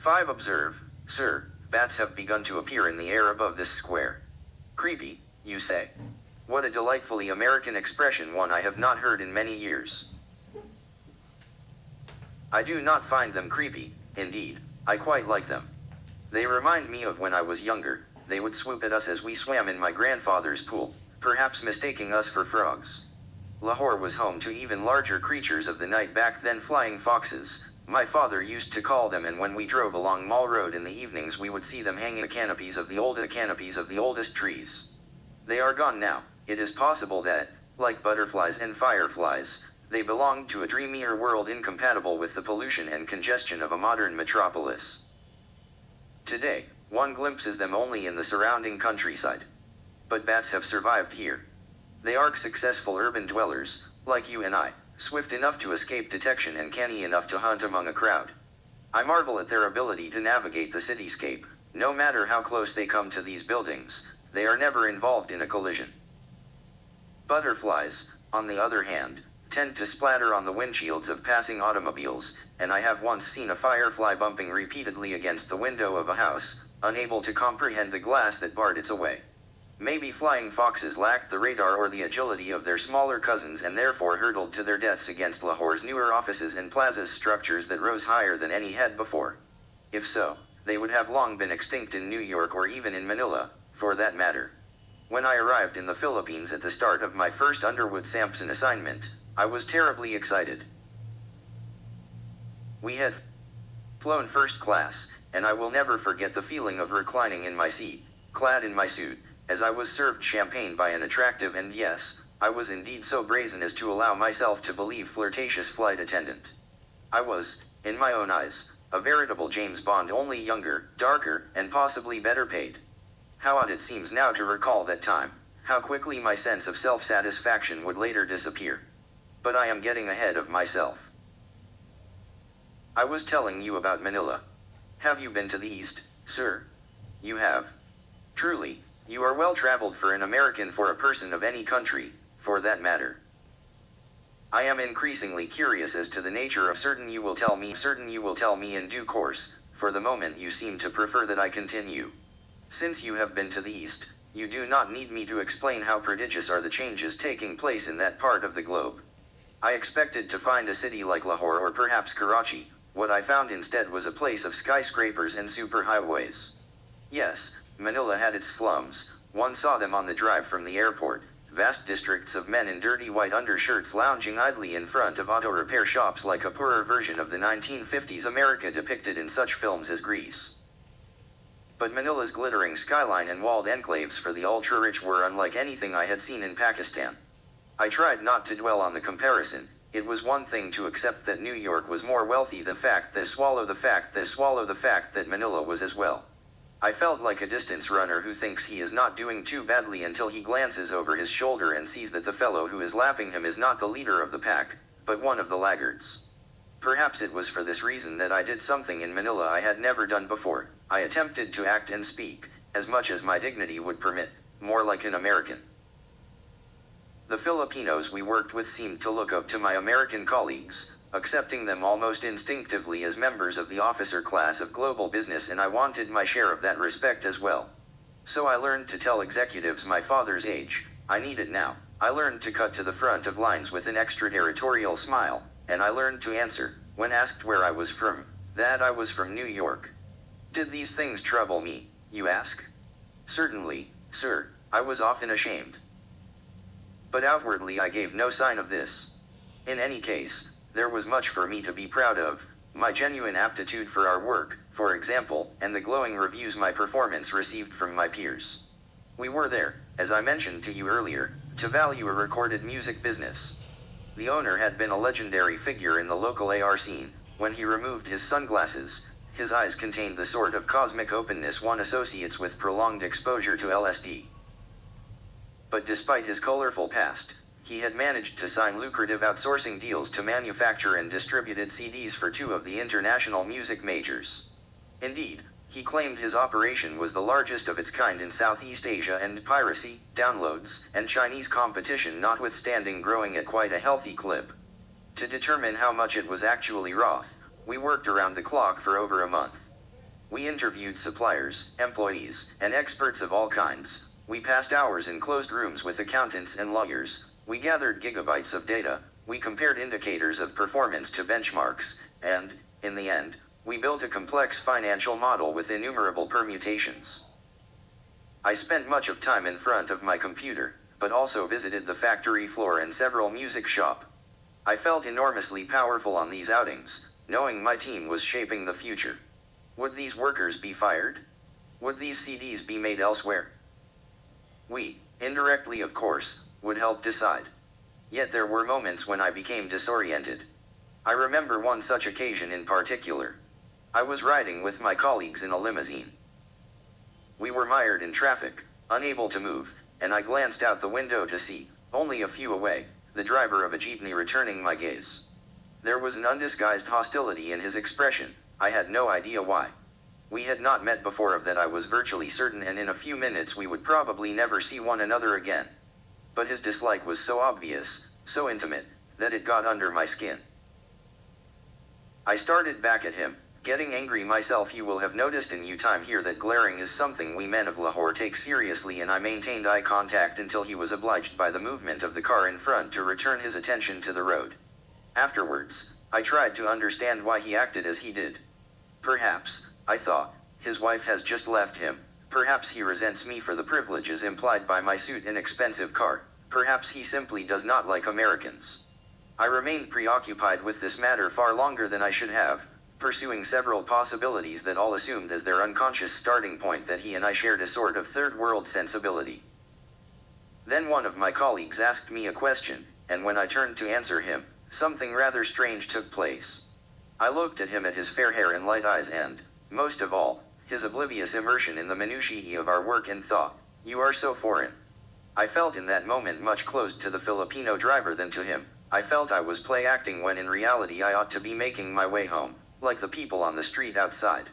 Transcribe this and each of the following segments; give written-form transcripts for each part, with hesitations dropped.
5. Observe, sir, bats have begun to appear in the air above this square. Creepy, you say? What a delightfully American expression, one I have not heard in many years. I do not find them creepy, indeed, I quite like them. They remind me of when I was younger. They would swoop at us as we swam in my grandfather's pool, perhaps mistaking us for frogs. Lahore was home to even larger creatures of the night back then, flying foxes, my father used to call them, and when we drove along Mall Road in the evenings we would see them hanging the canopies of the oldest trees. They are gone now. It is possible that, like butterflies and fireflies, they belonged to a dreamier world incompatible with the pollution and congestion of a modern metropolis. Today, one glimpses them only in the surrounding countryside. But bats have survived here. They are successful urban dwellers, like you and I, swift enough to escape detection and canny enough to hunt among a crowd. I marvel at their ability to navigate the cityscape. No matter how close they come to these buildings, they are never involved in a collision. Butterflies, on the other hand, tend to splatter on the windshields of passing automobiles, and I have once seen a firefly bumping repeatedly against the window of a house, unable to comprehend the glass that barred its way. Maybe flying foxes lacked the radar or the agility of their smaller cousins and therefore hurtled to their deaths against Lahore's newer offices and plazas, structures that rose higher than any had before. If so, they would have long been extinct in New York, or even in Manila, for that matter. When I arrived in the Philippines at the start of my first Underwood-Sampson assignment, I was terribly excited. We had flown first class, and I will never forget the feeling of reclining in my seat, clad in my suit, as I was served champagne by an attractive and, yes, I was indeed so brazen as to allow myself to believe, flirtatious flight attendant. I was, in my own eyes, a veritable James Bond, only younger, darker, and possibly better paid. How odd it seems now to recall that time, how quickly my sense of self-satisfaction would later disappear. But I am getting ahead of myself. I was telling you about Manila. Have you been to the East, sir? You have. Truly, you are well traveled for an American, for a person of any country, for that matter. I am increasingly curious as to the nature of certain you will tell me in due course. For the moment you seem to prefer that I continue. Since you have been to the East, you do not need me to explain how prodigious are the changes taking place in that part of the globe. I expected to find a city like Lahore or perhaps Karachi. What I found instead was a place of skyscrapers and superhighways. Yes, Manila had its slums. One saw them on the drive from the airport, vast districts of men in dirty white undershirts lounging idly in front of auto repair shops, like a poorer version of the 1950s America depicted in such films as Grease. But Manila's glittering skyline and walled enclaves for the ultra-rich were unlike anything I had seen in Pakistan. I tried not to dwell on the comparison. It was one thing to accept that New York was more wealthy, swallow the fact that Manila was as well. I felt like a distance runner who thinks he is not doing too badly until he glances over his shoulder and sees that the fellow who is lapping him is not the leader of the pack, but one of the laggards. Perhaps it was for this reason that I did something in Manila I had never done before. I attempted to act and speak, as much as my dignity would permit, more like an American. The Filipinos we worked with seemed to look up to my American colleagues, accepting them almost instinctively as members of the officer class of global business, and I wanted my share of that respect as well. So I learned to tell executives my father's age. I need it now. I learned to cut to the front of lines with an extraterritorial smile, and I learned to answer, when asked where I was from, that I was from New York. Did these things trouble me, you ask? Certainly, sir, I was often ashamed. But outwardly I gave no sign of this. In any case, there was much for me to be proud of, my genuine aptitude for our work, for example, and the glowing reviews my performance received from my peers. We were there, as I mentioned to you earlier, to value a recorded music business. The owner had been a legendary figure in the local AR scene. When he removed his sunglasses, his eyes contained the sort of cosmic openness one associates with prolonged exposure to LSD. But despite his colorful past, he had managed to sign lucrative outsourcing deals to manufacture and distributed CDs for two of the international music majors. Indeed, he claimed his operation was the largest of its kind in Southeast Asia, and piracy, downloads, and Chinese competition notwithstanding growing at quite a healthy clip. To determine how much it was actually worth, we worked around the clock for over a month. We interviewed suppliers, employees, and experts of all kinds. We passed hours in closed rooms with accountants and lawyers. We gathered gigabytes of data. We compared indicators of performance to benchmarks, and, in the end, we built a complex financial model with innumerable permutations. I spent much of time in front of my computer, but also visited the factory floor and several music shops. I felt enormously powerful on these outings, knowing my team was shaping the future. Would these workers be fired? Would these CDs be made elsewhere? We, indirectly of course, would help decide. Yet there were moments when I became disoriented. I remember one such occasion in particular. I was riding with my colleagues in a limousine. We were mired in traffic, unable to move, and I glanced out the window to see, only a few away, the driver of a jeepney returning my gaze. There was an undisguised hostility in his expression. I had no idea why. We had not met before, of that I was virtually certain, and in a few minutes we would probably never see one another again. But his dislike was so obvious, so intimate, that it got under my skin. I started back at him, getting angry myself. You will have noticed in your time here that glaring is something we men of Lahore take seriously, and I maintained eye contact until he was obliged by the movement of the car in front to return his attention to the road. Afterwards, I tried to understand why he acted as he did. Perhaps, I thought, his wife has just left him. Perhaps he resents me for the privileges implied by my suit and expensive car. Perhaps he simply does not like Americans. I remained preoccupied with this matter far longer than I should have, pursuing several possibilities that all assumed as their unconscious starting point that he and I shared a sort of third world sensibility. Then one of my colleagues asked me a question, and when I turned to answer him, something rather strange took place. I looked at him, at his fair hair and light eyes, and, most of all, his oblivious immersion in the minutiae of our work, and thought, "You are so foreign." I felt in that moment much closer to the Filipino driver than to him. I felt I was play acting when in reality I ought to be making my way home, like the people on the street outside.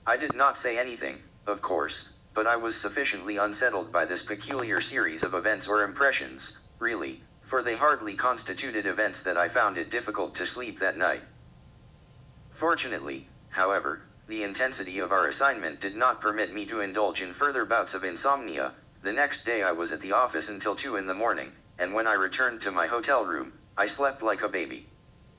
I did not say anything, of course, but I was sufficiently unsettled by this peculiar series of events or impressions, really, for they hardly constituted events, that I found it difficult to sleep that night. Fortunately, however, the intensity of our assignment did not permit me to indulge in further bouts of insomnia. The next day I was at the office until 2 in the morning, and when I returned to my hotel room, I slept like a baby.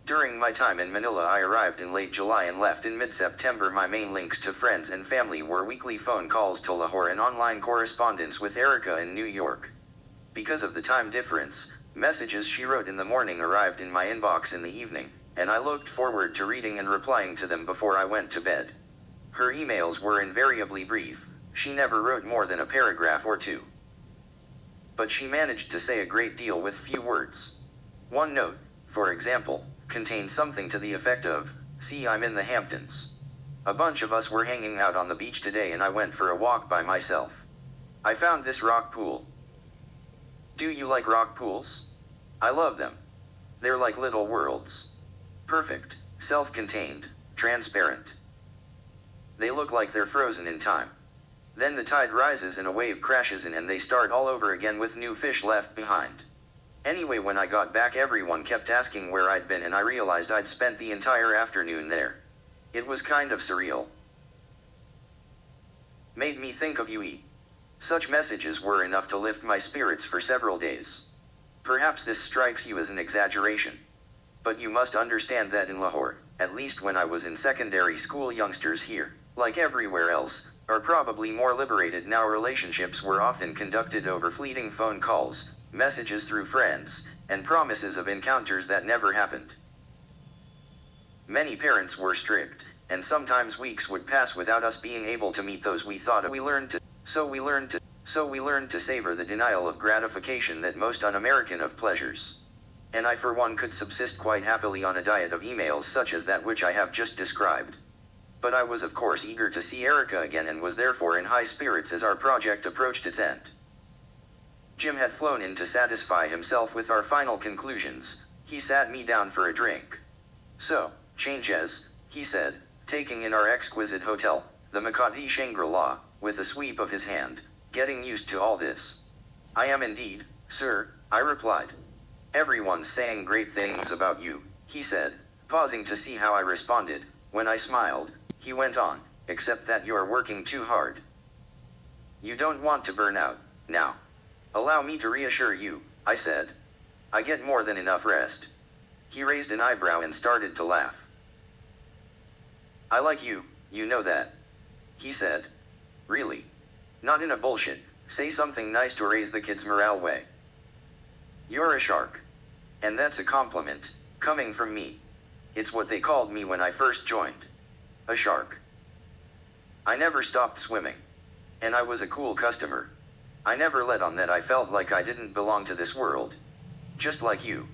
During my time in Manila, I arrived in late July and left in mid-September. My main links to friends and family were weekly phone calls to Lahore and online correspondence with Erica in New York. Because of the time difference, messages she wrote in the morning arrived in my inbox in the evening, and I looked forward to reading and replying to them before I went to bed. Her emails were invariably brief. She never wrote more than a paragraph or two. But she managed to say a great deal with few words. One note, for example, contained something to the effect of, "See, I'm in the Hamptons. A bunch of us were hanging out on the beach today and I went for a walk by myself. I found this rock pool. Do you like rock pools? I love them. They're like little worlds. Perfect, self-contained, transparent. They look like they're frozen in time. Then the tide rises and a wave crashes in and they start all over again with new fish left behind. Anyway, when I got back everyone kept asking where I'd been and I realized I'd spent the entire afternoon there. It was kind of surreal. Made me think of you. Such messages were enough to lift my spirits for several days. Perhaps this strikes you as an exaggeration. But you must understand that in Lahore, at least when I was in secondary school, youngsters here, like everywhere else, are probably more liberated now. Relationships were often conducted over fleeting phone calls, messages through friends, and promises of encounters that never happened. Many parents were strict, and sometimes weeks would pass without us being able to meet those we thought of. So we learned to savor the denial of gratification that most un-American of pleasures. And I for one could subsist quite happily on a diet of emails such as that which I have just described. But I was of course eager to see Erica again and was therefore in high spirits as our project approached its end. Jim had flown in to satisfy himself with our final conclusions. He sat me down for a drink. "So, changes," he said, taking in our exquisite hotel, the Makati Shangri-La, with a sweep of his hand, "getting used to all this." "I am indeed, sir," I replied. "Everyone's saying great things about you," he said, pausing to see how I responded. When I smiled, he went on, except that you're working too hard. You don't want to burn out, now. Allow me to reassure you, I said. I get more than enough rest. He raised an eyebrow and started to laugh. I like you, you know that. He said. Really? Not in a bullshit, say something nice to raise the kids' morale way. You're a shark. And that's a compliment, coming from me. It's what they called me when I first joined. A shark. I never stopped swimming. And I was a cool customer. I never let on that I felt like I didn't belong to this world. Just like you.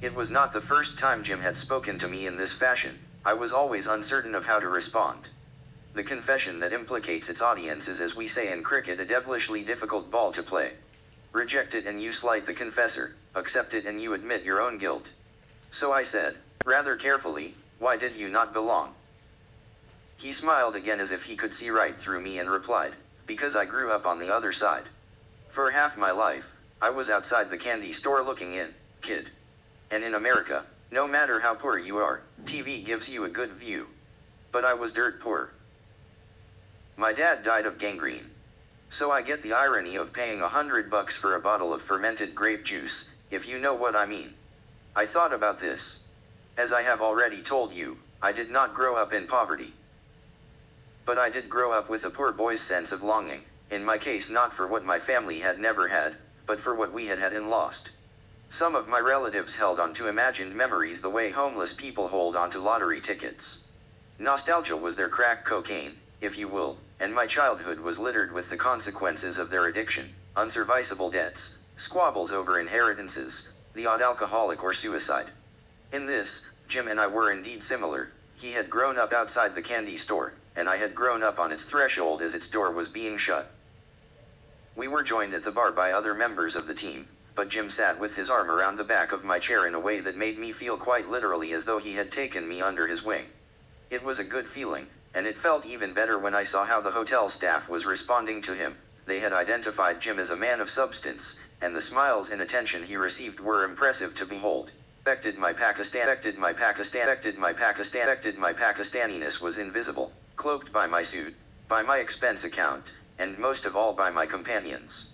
It was not the first time Jim had spoken to me in this fashion. I was always uncertain of how to respond. The confession that implicates its audience is, as we say in cricket, a devilishly difficult ball to play. Reject it and you slight the confessor, accept it and you admit your own guilt. So I said, rather carefully, why did you not belong? He smiled again as if he could see right through me and replied, because I grew up on the other side. For half my life, I was outside the candy store looking in, kid. And in America, no matter how poor you are, TV gives you a good view. But I was dirt poor. My dad died of gangrene. So I get the irony of paying $100 for a bottle of fermented grape juice, if you know what I mean. I thought about this. As I have already told you, I did not grow up in poverty. But I did grow up with a poor boy's sense of longing, in my case not for what my family had never had, but for what we had had and lost. Some of my relatives held on to imagined memories the way homeless people hold on to lottery tickets. Nostalgia was their crack cocaine, if you will, and my childhood was littered with the consequences of their addiction, unserviceable debts, squabbles over inheritances, the odd alcoholic or suicide. In this, Jim and I were indeed similar. He had grown up outside the candy store, and I had grown up on its threshold as its door was being shut. We were joined at the bar by other members of the team, but Jim sat with his arm around the back of my chair in a way that made me feel quite literally as though he had taken me under his wing. It was a good feeling, and it felt even better when I saw how the hotel staff was responding to him. They had identified Jim as a man of substance, and the smiles and attention he received were impressive to behold. My Pakistaniness was invisible, cloaked by my suit, by my expense account, and most of all by my companions.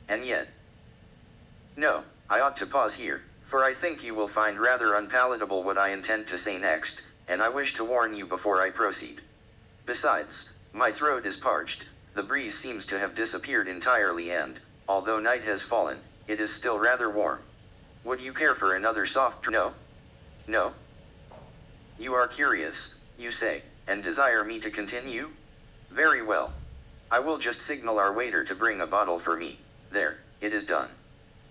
And yet... No, I ought to pause here, for I think you will find rather unpalatable what I intend to say next, and I wish to warn you before I proceed. Besides, my throat is parched, the breeze seems to have disappeared entirely and, although night has fallen, it is still rather warm. Would you care for another soft drink? No? No? You are curious, you say, and desire me to continue? Very well. I will just signal our waiter to bring a bottle for me. There, it is done.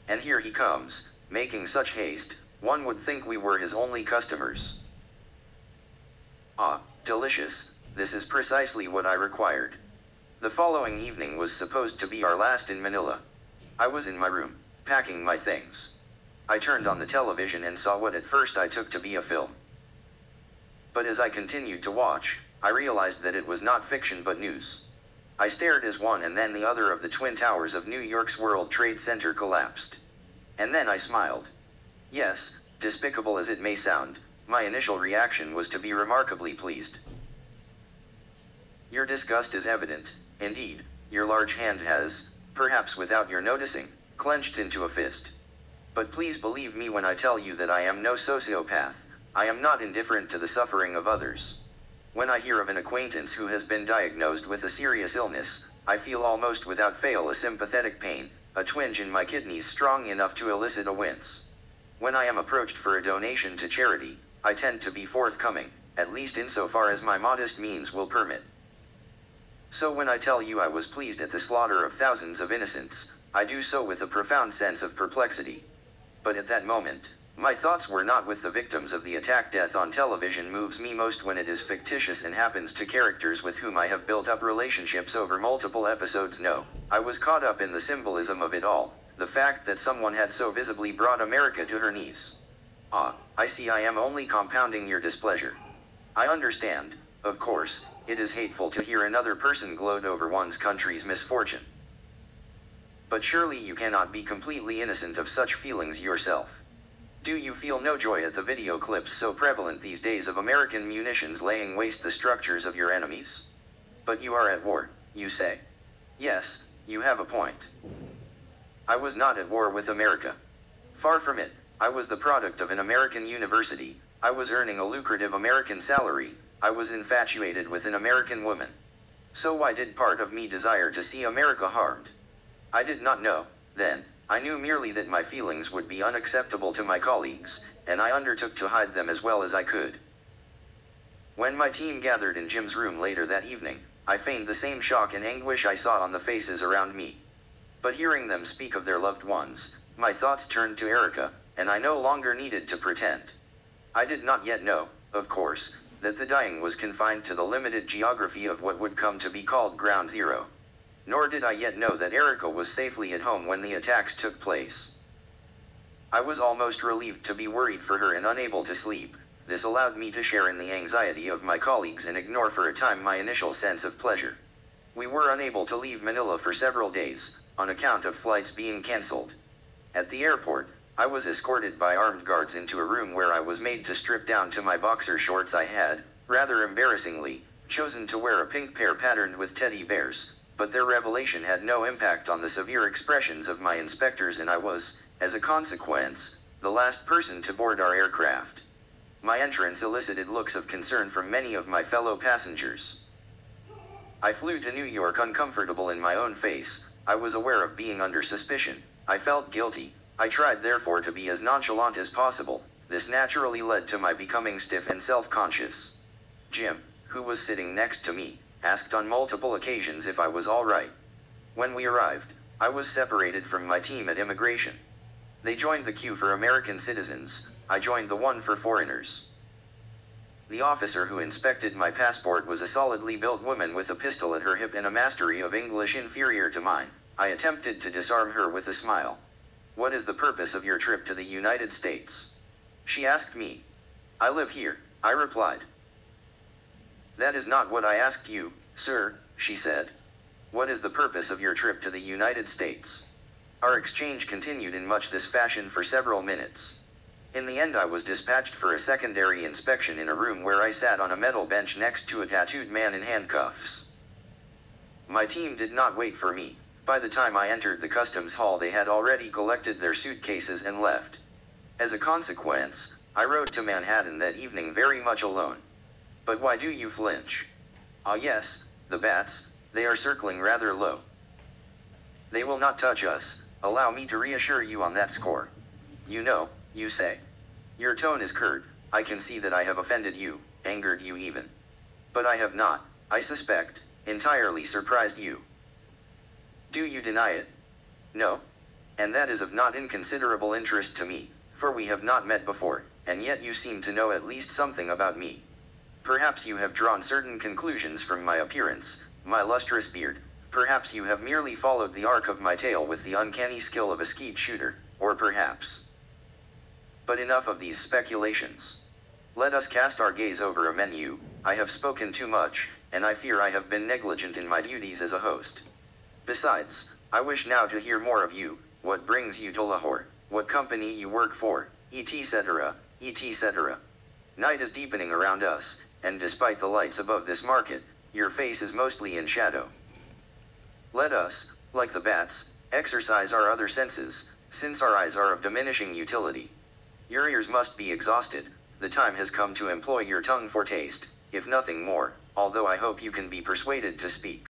And here he comes, making such haste, one would think we were his only customers. Ah, delicious, this is precisely what I required. The following evening was supposed to be our last in Manila. I was in my room, packing my things. I turned on the television and saw what at first I took to be a film. But as I continued to watch, I realized that it was not fiction but news. I stared as one and then the other of the Twin Towers of New York's World Trade Center collapsed. And then I smiled. Yes, despicable as it may sound, my initial reaction was to be remarkably pleased. Your disgust is evident, indeed, your large hand has, perhaps without your noticing, clenched into a fist. But please believe me when I tell you that I am no sociopath. I am not indifferent to the suffering of others. When I hear of an acquaintance who has been diagnosed with a serious illness, I feel almost without fail a sympathetic pain, a twinge in my kidneys strong enough to elicit a wince. When I am approached for a donation to charity, I tend to be forthcoming, at least insofar as my modest means will permit. So when I tell you I was pleased at the slaughter of thousands of innocents, I do so with a profound sense of perplexity. But at that moment, my thoughts were not with the victims of the attack. Death on television moves me most when it is fictitious and happens to characters with whom I have built up relationships over multiple episodes. No, I was caught up in the symbolism of it all, the fact that someone had so visibly brought America to her knees. Ah, I see I am only compounding your displeasure. I understand, of course, it is hateful to hear another person gloat over one's country's misfortune. But surely you cannot be completely innocent of such feelings yourself. Do you feel no joy at the video clips so prevalent these days of American munitions laying waste the structures of your enemies? But you are at war, you say? Yes, you have a point. I was not at war with America. Far from it. I was the product of an American university. I was earning a lucrative American salary. I was infatuated with an American woman. So why did part of me desire to see America harmed? I did not know, then. I knew merely that my feelings would be unacceptable to my colleagues, and I undertook to hide them as well as I could. When my team gathered in Jim's room later that evening, I feigned the same shock and anguish I saw on the faces around me. But hearing them speak of their loved ones, my thoughts turned to Erica, and I no longer needed to pretend. I did not yet know, of course, that the dying was confined to the limited geography of what would come to be called Ground Zero. Nor did I yet know that Erica was safely at home when the attacks took place. I was almost relieved to be worried for her and unable to sleep. This allowed me to share in the anxiety of my colleagues and ignore for a time my initial sense of pleasure. We were unable to leave Manila for several days, on account of flights being cancelled. At the airport, I was escorted by armed guards into a room where I was made to strip down to my boxer shorts. I had, rather embarrassingly, chosen to wear a pink pair patterned with teddy bears, but their revelation had no impact on the severe expressions of my inspectors, and I was, as a consequence, the last person to board our aircraft. My entrance elicited looks of concern from many of my fellow passengers. I flew to New York uncomfortable in my own face. I was aware of being under suspicion. I felt guilty. I tried therefore to be as nonchalant as possible. This naturally led to my becoming stiff and self-conscious. Jim, who was sitting next to me, asked on multiple occasions if I was all right. When we arrived, I was separated from my team at immigration. They joined the queue for American citizens. I joined the one for foreigners. The officer who inspected my passport was a solidly built woman with a pistol at her hip and a mastery of English inferior to mine. I attempted to disarm her with a smile. "What is the purpose of your trip to the United States?" she asked me. "I live here," I replied. "That is not what I asked you, sir," she said. "What is the purpose of your trip to the United States?" Our exchange continued in much this fashion for several minutes. In the end I was dispatched for a secondary inspection in a room where I sat on a metal bench next to a tattooed man in handcuffs. My team did not wait for me. By the time I entered the customs hall they had already collected their suitcases and left. As a consequence, I rode to Manhattan that evening very much alone. But why do you flinch? Ah yes, the bats, they are circling rather low. They will not touch us. Allow me to reassure you on that score. You know, you say. Your tone is curt. I can see that I have offended you, angered you even. But I have not, I suspect, entirely surprised you. Do you deny it? No. And that is of not inconsiderable interest to me, for we have not met before, and yet you seem to know at least something about me. Perhaps you have drawn certain conclusions from my appearance, my lustrous beard. Perhaps you have merely followed the arc of my tale with the uncanny skill of a skeet shooter, or perhaps. But enough of these speculations. Let us cast our gaze over a menu. I have spoken too much, and I fear I have been negligent in my duties as a host. Besides, I wish now to hear more of you. What brings you to Lahore? What company you work for? Etc., etc. Night is deepening around us, and despite the lights above this market, your face is mostly in shadow. Let us, like the bats, exercise our other senses, since our eyes are of diminishing utility. Your ears must be exhausted. The time has come to employ your tongue for taste, if nothing more, although I hope you can be persuaded to speak.